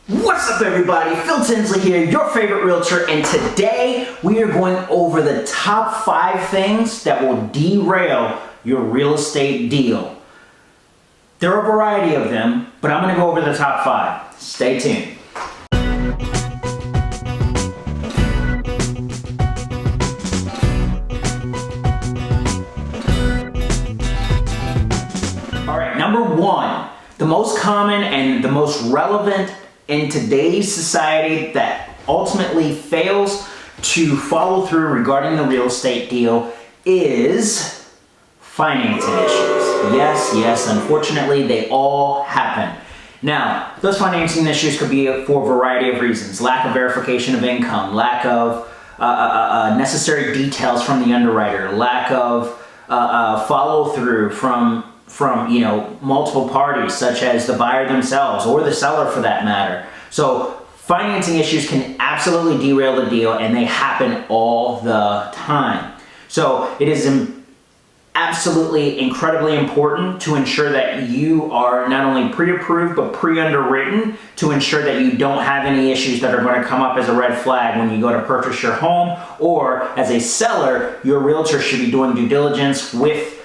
What's up everybody, Phil Tinsley here, your favorite realtor, and today we are going over the top 5 things that will derail your real estate deal. There are a variety of them, but I'm going to go over the top 5. Stay tuned. Alright, number 1, the most common and the most relevant in today's society that ultimately fails to follow through regarding the real estate deal is financing issues. Yes, unfortunately they all happen. Now, those financing issues could be for a variety of reasons. Lack of verification of income, lack of necessary details from the underwriter, lack of follow through from multiple parties, such as the buyer themselves or the seller for that matter. So financing issues can absolutely derail the deal, and they happen all the time. So it is absolutely incredibly important to ensure that you are not only pre-approved but pre-underwritten, to ensure that you don't have any issues that are going to come up as a red flag when you go to purchase your home, or as a seller, your realtor should be doing due diligence with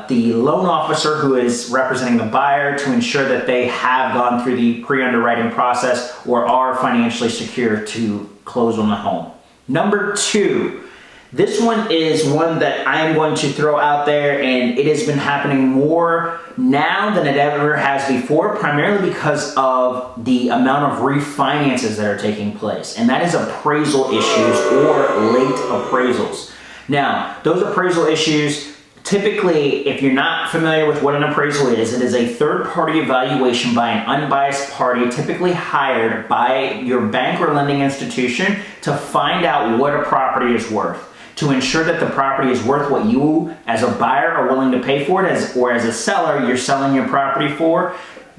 the loan officer who is representing the buyer to ensure that they have gone through the pre-underwriting process or are financially secure to close on the home. Number 2, this one is one that I am going to throw out there, and it has been happening more now than it ever has before, primarily because of the amount of refinances that are taking place, and that is appraisal issues or late appraisals. Now, those appraisal issues, typically, if you're not familiar with what an appraisal is, it is a third-party evaluation by an unbiased party, typically hired by your bank or lending institution to find out what a property is worth, to ensure that the property is worth what you as a buyer are willing to pay for it, or as a seller you're selling your property for.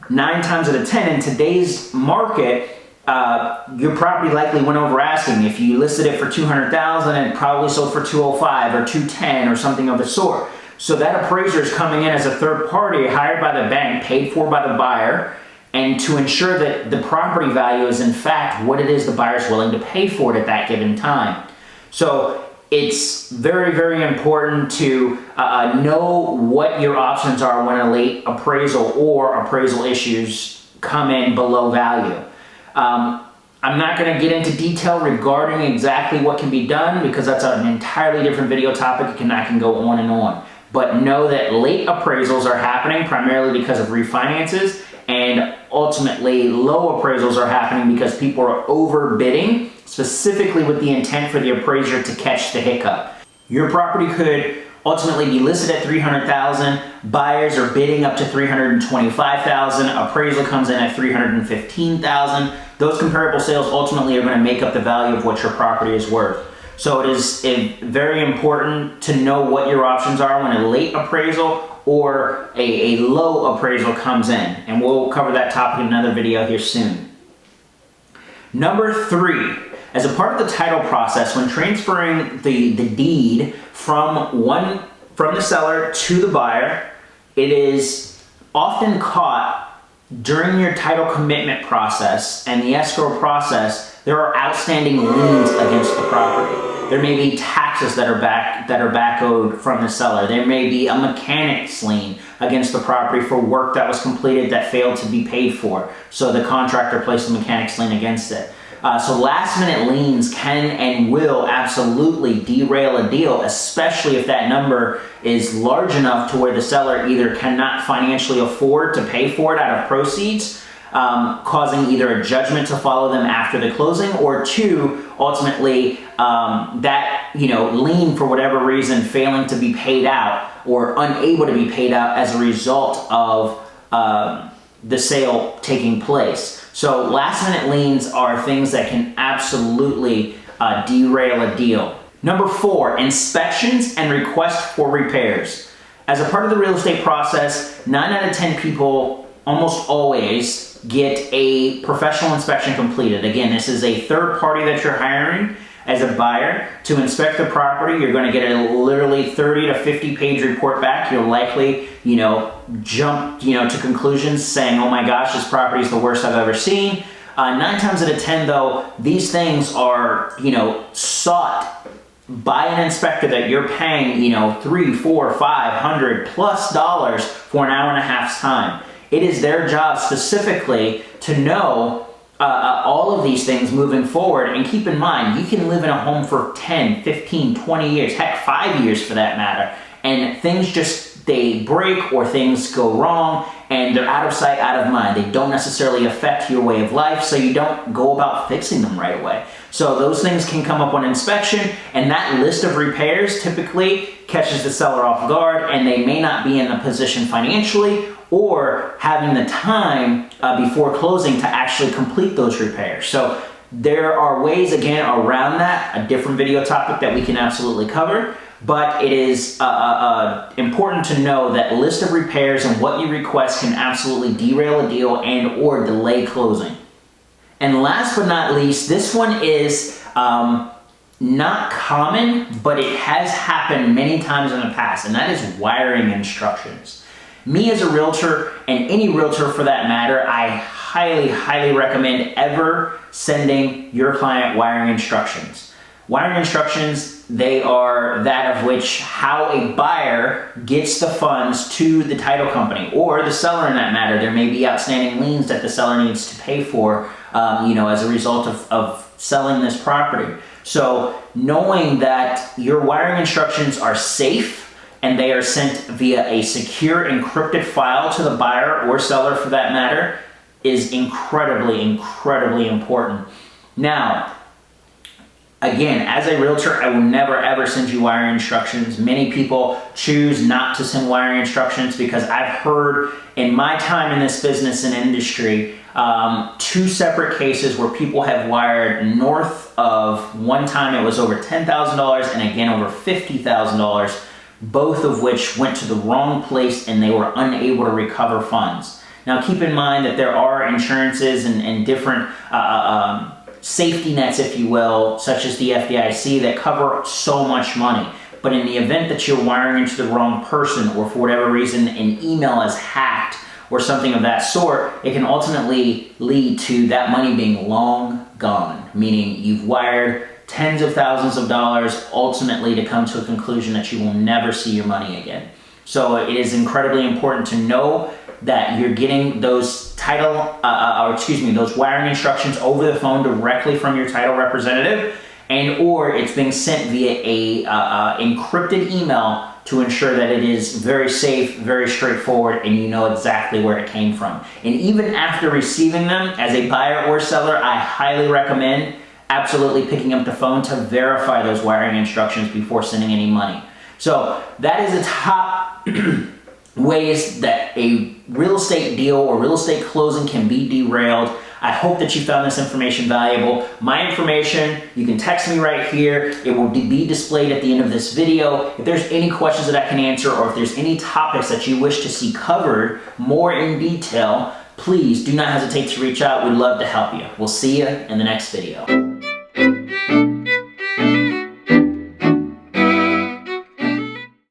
9 times out of 10 in today's market, your property likely went over asking. If you listed it for $200,000, it probably sold for $205 or $210 or something of the sort. So that appraiser is coming in as a third party hired by the bank, paid for by the buyer, and to ensure that the property value is in fact what it is the buyer is willing to pay for it at that given time. So it's very, very important to know what your options are when a late appraisal or appraisal issues come in below value. I'm not going to get into detail regarding exactly what can be done because that's an entirely different video topic. I can go on and on. But know that late appraisals are happening primarily because of refinances, and ultimately low appraisals are happening because people are overbidding, specifically with the intent for the appraiser to catch the hiccup. Your property could ultimately be listed at $300,000, buyers are bidding up to $325,000, appraisal comes in at $315,000. Those comparable sales ultimately are going to make up the value of what your property is worth. So it is very important to know what your options are when a late appraisal or a low appraisal comes in, and we'll cover that topic in another video here soon. Number 3, as a part of the title process, when transferring the deed from the seller to the buyer, it is often caught during your title commitment process and the escrow process. There are outstanding liens against the property. There may be taxes that are back owed from the seller. There may be a mechanic's lien against the property for work that was completed that failed to be paid for. So the contractor placed a mechanic's lien against it. So last minute liens can and will absolutely derail a deal, especially if that number is large enough to where the seller either cannot financially afford to pay for it out of proceeds, causing either a judgment to follow them after the closing, or 2, ultimately that lien for whatever reason failing to be paid out or unable to be paid out as a result of the sale taking place. So last minute liens are things that can absolutely derail a deal. Number 4, inspections and requests for repairs. As a part of the real estate process, 9 out of 10 people almost always get a professional inspection completed. Again, this is a third party that you're hiring as a buyer to inspect the property. You're going to get a literally 30 to 50 page report back. You'll likely, jump, to conclusions saying, oh my gosh, this property is the worst I've ever seen. 9 times out of 10 though, these things are, sought by an inspector that you're paying, $300, $400, $500+ for an hour and a half's time. It is their job specifically to know all of these things moving forward. And keep in mind, you can live in a home for 10, 15, 20 years, heck, 5 years for that matter, and things just, they break or things go wrong and they're out of sight, out of mind. They don't necessarily affect your way of life, so you don't go about fixing them right away. So those things can come up on inspection, and that list of repairs typically catches the seller off guard, and they may not be in a position financially or having the time before closing to actually complete those repairs. So there are ways, again, around that, a different video topic that we can absolutely cover, but it is important to know that list of repairs and what you request can absolutely derail a deal and or delay closing. And last but not least, this one is not common, but it has happened many times in the past, and that is wiring instructions. Me as a realtor, and any realtor for that matter, I highly, highly recommend ever sending your client wiring instructions. Wiring instructions, they are that of which how a buyer gets the funds to the title company or the seller in that matter. There may be outstanding liens that the seller needs to pay for, as a result of selling this property. So knowing that your wiring instructions are safe and they are sent via a secure encrypted file to the buyer or seller for that matter is incredibly, incredibly important. Now, again, as a realtor, I will never ever send you wiring instructions. Many people choose not to send wiring instructions because I've heard in my time in this business and industry, 2 separate cases where people have wired north of, one time it was over $10,000 and again over $50,000, both of which went to the wrong place and they were unable to recover funds. Now keep in mind that there are insurances and different safety nets, if you will, such as the FDIC that cover so much money. But in the event that you're wiring into the wrong person or for whatever reason an email is hacked or something of that sort, it can ultimately lead to that money being long gone, meaning you've wired tens of thousands of dollars ultimately to come to a conclusion that you will never see your money again. So it is incredibly important to know that you're getting those those wiring instructions over the phone directly from your title representative, and or it's being sent via a encrypted email to ensure that it is very safe, very straightforward, and you know exactly where it came from. And even after receiving them, as a buyer or seller, I highly recommend absolutely picking up the phone to verify those wiring instructions before sending any money. So that is the top ways that a real estate deal or real estate closing can be derailed. I hope that you found this information valuable. My information, you can text me right here. It will be displayed at the end of this video. If there's any questions that I can answer, or if there's any topics that you wish to see covered more in detail, please do not hesitate to reach out. We'd love to help you. We'll see you in the next video.